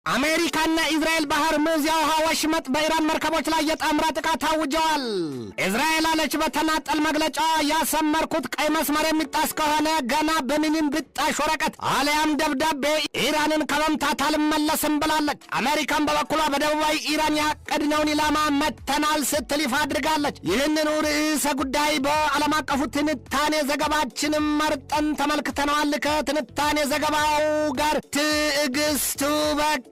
አሜሪካና እስራኤል ባህር ሙዚያው ወሽመጥ በኢራን መርከቦች ላይ የጣምራ ጥቃት አውጀዋል። እስራኤል አለች በተናጠል መግለጫ ያሰመርኩት ቀይ መስመር የሚጣስ ከሆነ ገና በምንም ብጣሽ ወረቀት አለያም ደብዳቤ ኢራንን ከመምታት አልመለስም ብላለች። አሜሪካን በበኩሏ በደቡባዊ ኢራን ያቀድነውን ኢላማ መተናል ስትል ይፋ አድርጋለች። ይህንን ርዕሰ ጉዳይ በዓለም አቀፉ ትንታኔ ዘገባችንም መርጠን ተመልክተነዋል። ከትንታኔ ዘገባው ጋር ትዕግስቱ በቀለ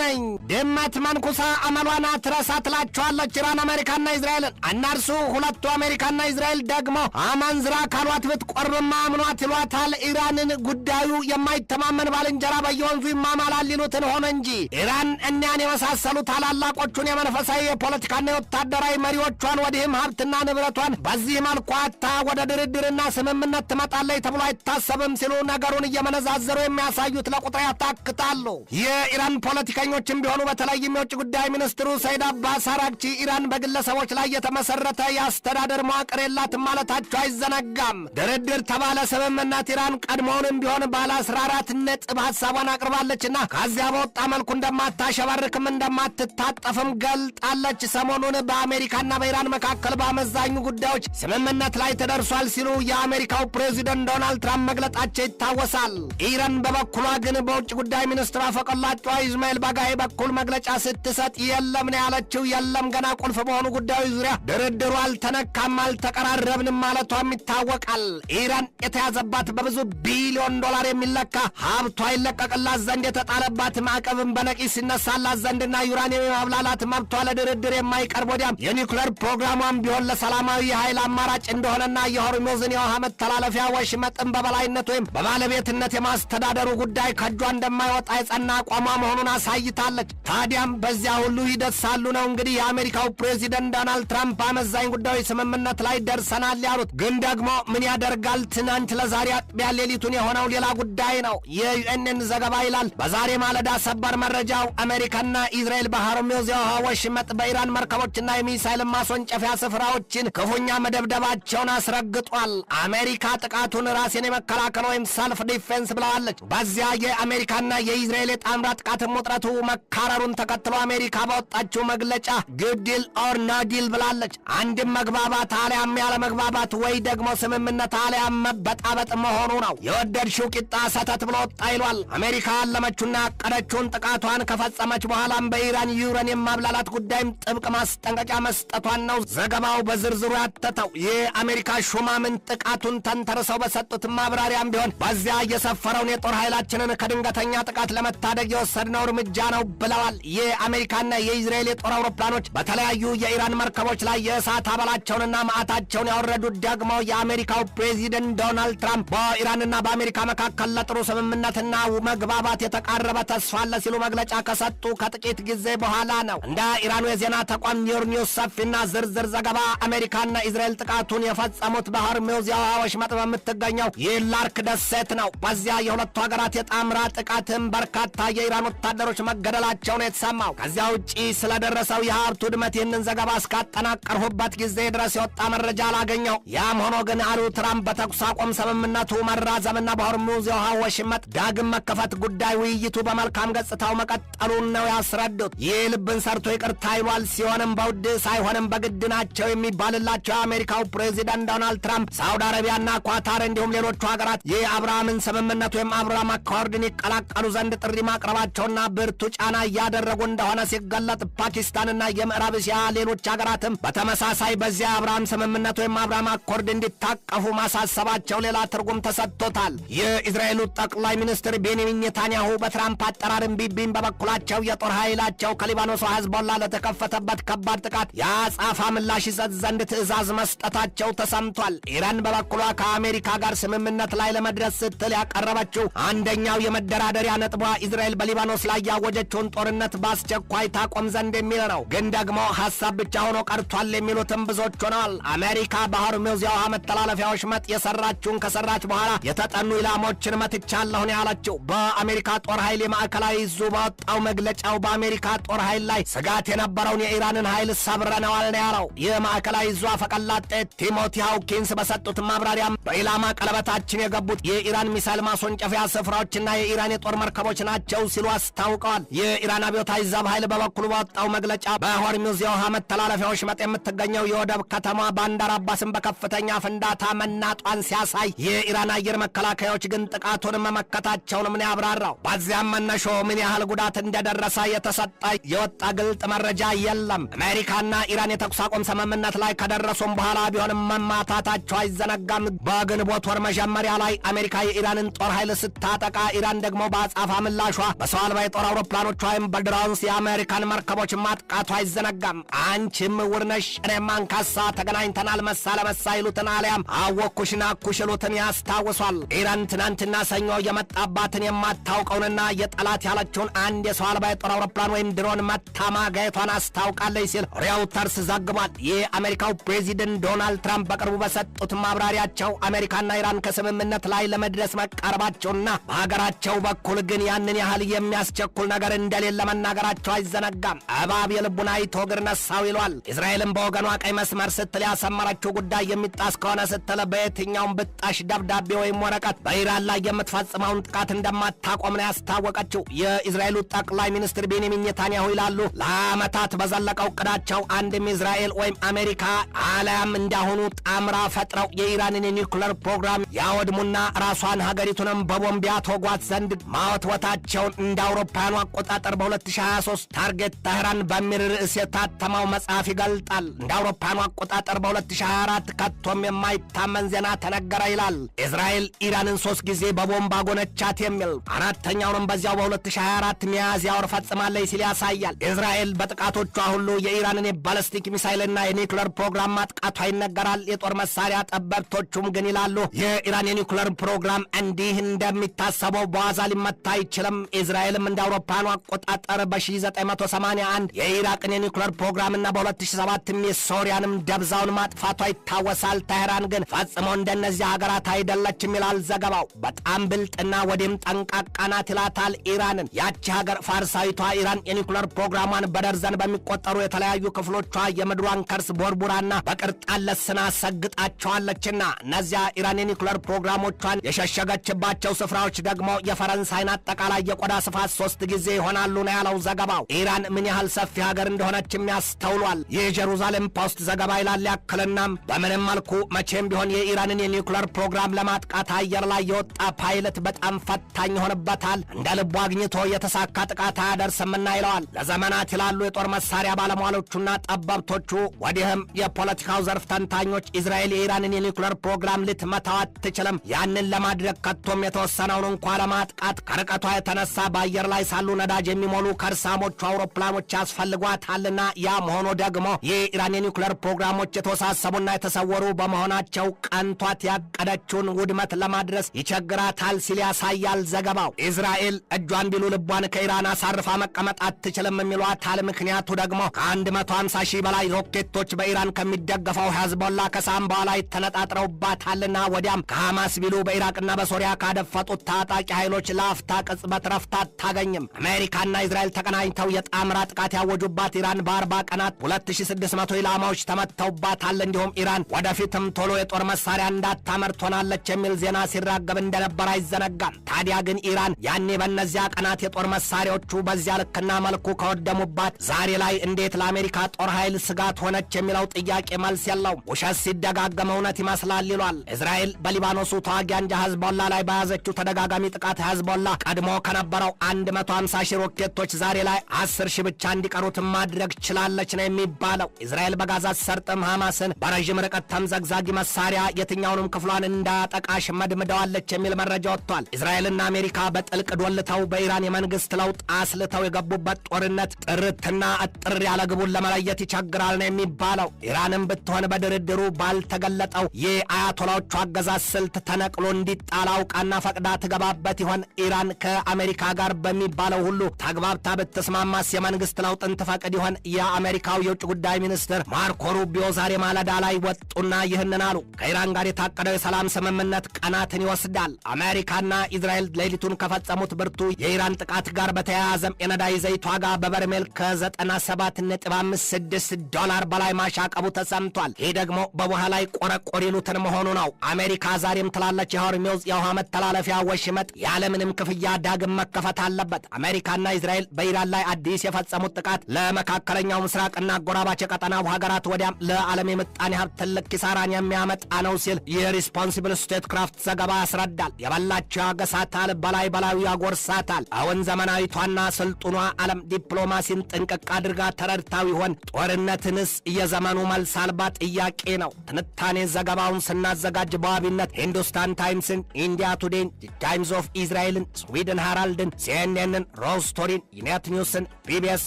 ነኝ። ድመት መንኩሳ አመሏን አትረሳ ትላቸዋለች ኢራን አሜሪካና እስራኤልን። እነርሱ ሁለቱ አሜሪካና እስራኤል ደግሞ አመንዝራ ካሏት ብትቆርብማ አምኗት ይሏታል። ኢራንን ጉዳዩ የማይተማመን ባልንጀራ በየወንዙ ይማማላል ይሉትን ሆነ እንጂ ኢራን እኒያን የመሳሰሉ ታላላቆቹን የመንፈሳዊ የፖለቲካና የወታደራዊ መሪዎቿን ወዲህም ሀብትና ንብረቷን በዚህ መልኩ አታ ወደ ድርድርና ስምምነት ትመጣለች ተብሎ አይታሰብም ሲሉ ነገሩን እየመነዛዘሩ የሚያሳዩት ለቁጥር ያታክታሉ። የኢራን ፖለቲከኞችም ቢሆኑ በተለይም የውጭ ጉዳይ ሚኒስትሩ ሰይድ አባስ አራግቺ ኢራን በግለሰቦች ላይ የተመሰረተ የአስተዳደር መዋቅር የላትም ማለታቸው አይዘነጋም። ድርድር ተባለ ስምምነት ኢራን ቀድሞውንም ቢሆን ባለ 14 ነጥብ ሐሳቧን አቅርባለችና ከዚያ በወጣ መልኩ እንደማታሸባርክም እንደማትታጠፍም ገልጣለች። ሰሞኑን በአሜሪካና በኢራን መካከል በአመዛኙ ጉዳዮች ስምምነት ላይ ተደርሷል ሲሉ የአሜሪካው ፕሬዚደንት ዶናልድ ትራምፕ መግለጣቸው ይታወሳል። ኢራን በበኩሏ ግን በውጭ ጉዳይ ሚኒስትሯ ፈቀላጯ ኢስማኤል ባጋይ በኩል መግለጫ ስትሰጥ የለም ነው ያለችው። የለም ገና ቁልፍ በሆኑ ጉዳዮች ዙሪያ ድርድሩ አልተነካም አልተቀራረብንም ማለቷም ይታወቃል። ኢራን የተያዘባት በብዙ ቢሊዮን ዶላር የሚለካ ሀብቷ ይለቀቅላት ዘንድ የተጣለባት ማዕቀብን በነቂስ ሲነሳላት ዘንድና ዩራኒየም የማብላላት መብቷ ለድርድር የማይቀርብ ወዲያም የኒውክሌር ፕሮግራሟን ቢሆን ለሰላማዊ የኃይል አማራጭ እንደሆነና የሆርሙዝን የውሃ መተላለፊያ ወሽመጥን በበላይነት ወይም በባለቤትነት የማስተዳደሩ ጉዳይ ከእጇ እንደማይወጣ የጸና አቋሟ መሆኑን አሳይታለች። ታዲያም በዚያ ሁሉ ሂደት ሳሉ ነው እንግዲህ የአሜሪካው ፕሬዚደንት ዶናልድ ትራምፕ አመዛኝ ጉዳዮች ስምምነት ላይ ደርሰናል ያሉት። ግን ደግሞ ምን ያደርጋል ትናንት ለዛሬ አጥቢያ ሌሊቱን የሆነው ሌላ ጉዳይ ነው። የዩኤንን ዘገባ ይላል በዛሬ ማለዳ ሰበር መረጃው አሜሪካና እስራኤል በሆርሙዝ የውሃ ወሽመጥ በኢራን መርከቦችና የሚሳይል ማስወንጨፊያ ስፍራዎችን ክፉኛ መደብደባቸውን አስረግጧል። አሜሪካ ጥቃቱን ራሴን የመከላከል ወይም ሰልፍ ዲፌንስ ብለዋለች። በዚያ የአሜሪካና የእስራኤል የጣምራ ጥቃትም ውጥረቱ መካረሩን ተከትሎ አሜሪካ ባወጣችው መግለጫ ጉድ ዲል ኦር ኖ ዲል ብላለች። አንድም መግባባት አሊያም ያለ መግባባት ወይ ደግሞ ስምምነት አሊያም መበጣበጥ መሆኑ ነው። የወደድሽው ቂጣ ሰተት ብሎ ወጣ ይሏል። አሜሪካ ያለመችውና ያቀደችውን ጥቃቷን ከፈጸመች በኋላም በኢራን ዩራኒየም ማብላላት ጉዳይም ጥብቅ ማስጠንቀቂያ መስጠቷን ነው ዘገባው በዝርዝሩ ያተተው። የአሜሪካ ሹማምንት ጥቃቱን ተንተርሰው በሰጡት ማብራሪያም ቢሆን በዚያ የሰፈረውን የጦር ኃይላችንን ከድንገተኛ ጥቃት ለመታደግ የወሰድነው እርምጃ ነው ብለዋል። የአሜሪካና የእስራኤል የጦር አውሮፕላኖች በተለያዩ የኢራን መርከቦች ላይ የእሳት አበላቸውንና ማዕታቸውን ያወረዱት ደግሞ የአሜሪካው ፕሬዚደንት ዶናልድ ትራምፕ በኢራንና በአሜሪካ መካከል ለጥሩ ስምምነትና መግባባት የተቃረበ ተስፋ አለ ሲሉ መግለጫ ከሰጡ ከጥቂት ጊዜ በኋላ ነው። እንደ ኢራኑ የዜና ተቋም ኒውስ ሰፊና ዝርዝር ዘገባ አሜሪካና እስራኤል ጥቃቱን የፈጸሙት በሆርሙዝ የውሃ ወሽመጥ በምትገኘው የላርክ ደሴት ነው። በዚያ የሁለቱ ሀገራት የጣምራ ጥቃትም በርካታ የኢራን ወታደሮች መገደላቸውን የተሰማው። ከዚያ ውጪ ስለደረሰው የሀብቱ ውድመት ይህንን ዘገባ እስካጠናቀርሁበት ጊዜ ድረስ የወጣ መረጃ አላገኘው። ያም ሆኖ ግን አሉ ትራምፕ በተኩስ አቁም ስምምነቱ መራዘምና በሆርሙዝ የውሃ ወሽመጥ ዳግም መከፈት ጉዳይ ውይይቱ በመልካም ገጽታው መቀጠሉን ነው ያስረዱት። ይህ ልብን ሰርቶ ይቅርታ ይሏል ሲሆንም በውድ ሳይሆንም በግድ ናቸው የሚባልላቸው የአሜሪካው ፕሬዚደንት ዶናልድ ትራምፕ ሳውዲ አረቢያና ኳታር እንዲሁም ሌሎቹ ሀገራት የአብርሃምን ስምምነት ወይም አብርሃም አኮርድን ይቀላቀሉ ዘንድ ጥሪ ማቅረባቸውና ብርቱ ጫና እያደረጉ እንደሆነ ሲገለጥ ፓኪስታንና የምዕራብ እስያ ሌሎች ሀገራትም በተመሳሳይ በዚያ አብርሃም ስምምነት ወይም አብርሃም አኮርድ እንዲታቀፉ ማሳሰባቸው ሌላ ትርጉም ተሰጥቶታል። የእስራኤሉ ጠቅላይ ሚኒስትር ቤንያሚን ኔታንያሁ በትራምፕ አጠራርም ቢቢም በበኩላቸው የጦር ኃይላቸው ከሊባኖስ ሂዝቦላ ለተከፈተበት ከባድ ጥቃት የአጸፋ ምላሽ ይሰጥ ዘንድ ትዕዛዝ መስጠታቸው ተሰምቷል። ኢራን በበኩሏ ከአሜሪካ ጋር ስምምነት ላይ ለመድረስ ስትል ያቀረበችው አንደኛው የመደራደሪያ ነጥቧ እስራኤል በሊባኖስ ላይ ያወጀችውን ጦርነት በአስቸኳይ ታቆም ዘንድ የሚል ነው። ግን ደግሞ ሐሳብ ብቻ ሆኖ ቀርቷል የሚሉትም ብዙዎች ሆነዋል። አሜሪካ በሆርሙዝ የውሃ መተላለፊያ ወሽመጥ የሰራችውን ከሰራች በኋላ የተጠኑ ኢላማዎችን መትቻለሁ ነው ያለችው። በአሜሪካ ጦር ኃይል የማዕከላዊ ዕዙ ባወጣው መግለጫው በአሜሪካ ጦር ኃይል ላይ ስጋት የነበረውን የኢራንን ኃይል ሰብረነዋል ነው ያለው። የማዕከላዊ ዕዙ አፈቀላጤ ቲሞቲ ሃውኪንስ በሰጡት ማብራሪያም በኢላማ ቀለበታችን የገቡት የኢራን ሚሳይል ማስወንጨፊያ ስፍራዎችና የኢራን የጦር መርከቦች ናቸው ሲሉ አስታው አስታውቀዋል። የኢራን አብዮታዊ ዘብ ኃይል በበኩሉ ባወጣው መግለጫ በሆርሙዝ የውሃ መተላለፊያ ወሽመጥ የምትገኘው የወደብ ከተማ ባንዳር አባስን በከፍተኛ ፍንዳታ መናጧን ሲያሳይ የኢራን አየር መከላከያዎች ግን ጥቃቱን መመከታቸውን ምን ያብራራው። በዚያም መነሾ ምን ያህል ጉዳት እንደደረሰ የተሰጠ የወጣ ግልጥ መረጃ የለም። አሜሪካና ኢራን የተኩስ አቁም ስምምነት ላይ ከደረሱም በኋላ ቢሆንም መማታታቸው አይዘነጋም። በግንቦት ወር መጀመሪያ ላይ አሜሪካ የኢራንን ጦር ኃይል ስታጠቃ ኢራን ደግሞ በአጻፋ ምላሿ በሰው አልባ የጦር አውሮፕላኖች ወይም በድሮንስ የአሜሪካን መርከቦች ማጥቃቱ አይዘነጋም። አንቺም ውርነሽ እኔም አንካሳ ተገናኝተናል መሳ ለመሳ ይሉትን አሊያም አወኩሽና ኩሽሉትን ያስታውሷል። ኢራን ትናንትና ሰኞ የመጣባትን የማታውቀውንና የጠላት ያለችውን አንድ የሰው አልባ የጦር አውሮፕላን ወይም ድሮን መታ ማጋየቷን አስታውቃለች ሲል ሬውተርስ ዘግቧል። የአሜሪካው ፕሬዚደንት ዶናልድ ትራምፕ በቅርቡ በሰጡት ማብራሪያቸው አሜሪካና ኢራን ከስምምነት ላይ ለመድረስ መቃረባቸውና በሀገራቸው በኩል ግን ያንን ያህል የሚያስቸኩል ነገር እንደሌለ መናገራቸው አይዘነጋም። እባብ የልቡን አይቶ እግር ነሳው ይሏል። እስራኤልን በወገኗ ቀይ መስመር ስትል ያሰመረችው ጉዳይ የሚጣስ ከሆነ ስትል በየትኛውም ብጣሽ ደብዳቤ ወይም ወረቀት በኢራን ላይ የምትፈጽመውን ጥቃት እንደማታቆም ነው ያስታወቀችው። የእስራኤሉ ጠቅላይ ሚኒስትር ቤንያሚን ኔታንያሁ ይላሉ ለዓመታት በዘለቀው ዕቅዳቸው አንድም እስራኤል ወይም አሜሪካ አሊያም እንዳሁኑ ጣምራ ፈጥረው የኢራንን የኒውክሌር ፕሮግራም ያወድሙና ራሷን ሀገሪቱንም በቦምብ ያተጓት ዘንድ ማወትወታቸውን እንደ አውሮፓውያኑ አቆጣጠር በ2023 ታርጌት ተህራን በሚል ርዕስ የታተመው መጽሐፍ ይገልጣል። እንደ አውሮፓውያኑ አቆጣጠር በ2024 ከቶም የማይታመን ዜና ተነገረ ይላል። እስራኤል ኢራንን 3 ጊዜ በቦምብ አጎነቻት የሚል አራተኛውንም በዚያው በ2024 ሚያዝያ ወር ፈጽማለች ሲል ያሳያል። እስራኤል በጥቃቶቿ ሁሉ የኢራንን የባለስቲክ ሚሳይልና የኒውክሌር ፕሮግራም ማጥቃቷ ይነገራል። የጦር መሳሪያ ጠበብቶቹም ግን ይላሉ የኢራን የኒውክሌር ፕሮግራም እንዲህ እንደሚታሰበው በዋዛ ሊመታ አይችልም። እስራኤልም እንደ አውሮፓውያኑ አቆጣጠር በ1981 የኢራቅን የኒውክሌር ፕሮግራምና በ2007 የሶሪያንም ደብዛውን ማጥፋቷ ይታወሳል። ተህራን ግን ፈጽሞ እንደነዚህ ሀገራት አይደለችም ይላል ዘገባው። በጣም ብልጥና ወዲህም ጠንቃቃ ናት ይላታል ኢራንን። ያቺ ሀገር ፋርሳዊቷ ኢራን የኒውክሌር ፕሮግራሟን በደርዘን በሚቆጠሩ የተለያዩ ክፍሎቿ የምድሯን ከርስ ቦርቡራና በቅርጣን ለስና ሰግጣቸዋለችና እነዚያ ኢራን የኒውክሌር ፕሮግራሞቿን የሸሸገችባቸው ስፍራዎች ደግሞ የፈረንሳይን አጠቃላይ የቆዳ ስፋት 3 ጊዜ ይሆናሉ ነው ያለው ዘገባው። ኢራን ምን ያህል ሰፊ ሀገር እንደሆነችም ያስተውሏል። የጀሩሳሌም ፖስት ዘገባ ይላል ያክልናም በምንም መልኩ መቼም ቢሆን የኢራንን የኒውክሌር ፕሮግራም ለማጥቃት አየር ላይ የወጣ ፓይለት በጣም ፈታኝ ይሆንበታል። እንደ ልቡ አግኝቶ የተሳካ ጥቃት አያደርስምና ይለዋል። ለዘመናት ይላሉ የጦር መሳሪያ ባለሟሎቹና ጠበብቶቹ ወዲህም የፖለቲካው ዘርፍ ተንታኞች እስራኤል የኢራንን የኒውክሌር ፕሮግራም ልትመታው አትችልም። ያንን ለማድረግ ከቶም የተወሰነውን እንኳ ለማጥቃት ከርቀቷ የተነሳ በአየር ላይ ሳሉ ነዳጅ የሚሞሉ ከርሳሞቹ አውሮፕላኖች ያስፈልጓታልና ያም ሆኖ ደግሞ የኢራን የኒውክሌር ፕሮግራሞች የተወሳሰቡና የተሰወሩ በመሆናቸው ቀንቷት ያቀደችውን ውድመት ለማድረስ ይቸግራታል ሲል ያሳያል ዘገባው። እስራኤል እጇን ቢሉ ልቧን ከኢራን አሳርፋ መቀመጥ አትችልም የሚሏታል። ምክንያቱ ደግሞ ከ150 ሺህ በላይ ሮኬቶች በኢራን ከሚደገፈው ሄዝቦላ ከሳምባ ላይ ተነጣጥረውባታልና ወዲያም ከሐማስ ቢሉ በኢራቅና በሶሪያ ካደፈጡት ታጣቂ ኃይሎች ለአፍታ ቅጽበት ረፍታ አታገኝም። አሜሪካና እስራኤል ተቀናኝተው የጣምራ ጥቃት ያወጁባት ኢራን በ40 ቀናት 2600 ኢላማዎች ተመተውባታል። እንዲሁም ኢራን ወደፊትም ቶሎ የጦር መሳሪያ እንዳታመርት ሆናለች የሚል ዜና ሲራገብ እንደነበር አይዘነጋም። ታዲያ ግን ኢራን ያኔ በእነዚያ ቀናት የጦር መሳሪያዎቹ በዚያ ልክና መልኩ ከወደሙባት ዛሬ ላይ እንዴት ለአሜሪካ ጦር ኃይል ስጋት ሆነች የሚለው ጥያቄ መልስ የለውም። ውሸት ሲደጋገም እውነት ይመስላል ይሏል። እስራኤል በሊባኖሱ ተዋጊ አንጃ ሄዝቦላ ላይ በያዘችው ተደጋጋሚ ጥቃት ሄዝቦላ ቀድሞ ከነበረው 150 ሺህ ሮኬቶች ዛሬ ላይ 10 ሺህ ብቻ እንዲቀሩት ማድረግ ችላለች ነው የሚባለው። እስራኤል በጋዛ ሰርጥም ሐማስን በረዥም ርቀት ተምዘግዛጊ መሳሪያ የትኛውንም ክፍሏን እንዳያጠቃሽ መድምደዋለች የሚል መረጃ ወጥቷል። እስራኤልና አሜሪካ በጥልቅ ዶልተው በኢራን የመንግስት ለውጥ አስልተው የገቡበት ጦርነት ጥርትና እጥር ያለ ግቡን ለመለየት ይቸግራል ነው የሚባለው። ኢራንም ብትሆን በድርድሩ ባልተገለጠው የአያቶላዎቹ አገዛዝ ስልት ተነቅሎ እንዲጣል አውቃና ፈቅዳ ትገባበት ይሆን? ኢራን ከአሜሪካ ጋር በሚባለው ሁሉ ተግባብታ ብትስማማስ የመንግስት ለውጥን ትፈቅድ ይሆን? የአሜሪካው የውጭ ጉዳይ ሚኒስትር ማርኮ ሩቢዮ ዛሬ ማለዳ ላይ ወጡና ይህንን አሉ። ከኢራን ጋር የታቀደው የሰላም ስምምነት ቀናትን ይወስዳል። አሜሪካና እስራኤል ሌሊቱን ከፈጸሙት ብርቱ የኢራን ጥቃት ጋር በተያያዘም የነዳጅ ዘይት ዋጋ በበርሜል ከ97.56 $፣ በላይ ማሻቀቡ ተሰምቷል። ይህ ደግሞ በበኋላ ላይ ቆረቆር ይሉትን መሆኑ ነው። አሜሪካ ዛሬም ትላለች የሆርሙዝ የውሃ መተላለፊያ ወሽመጥ ያለምንም ክፍያ ዳግም መከፈት አለበት። አለበት። አሜሪካና እስራኤል በኢራን ላይ አዲስ የፈጸሙት ጥቃት ለመካከለኛው ምስራቅና አጎራባች የቀጠናው ሀገራት ወዲያም ለዓለም የምጣኔ ሀብት ትልቅ ኪሳራን የሚያመጣ ነው ሲል የሪስፖንሲብል ስቴት ክራፍት ዘገባ ያስረዳል። የበላቸው ያገሳታል፣ በላዩ ያጎርሳታል። አሁን ዘመናዊቷና ስልጡኗ ዓለም ዲፕሎማሲን ጥንቅቅ አድርጋ ተረድታው ይሆን? ጦርነትንስ የዘመኑ መልስ አልባ ጥያቄ ነው። ትንታኔ ዘገባውን ስናዘጋጅ በዋቢነት ሂንዱስታን ታይምስን፣ ኢንዲያ ቱዴይን፣ ታይምስ ኦፍ ኢዝራኤልን፣ ስዊድን ሃራልድን፣ ሲኤንኤንን፣ ሮዝ ስቶሪን፣ ዩናይትድ ኒውስን፣ ቢቢኤስ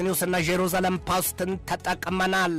ኒውስና ጄሩሳሌም ፖስትን ተጠቅመናል።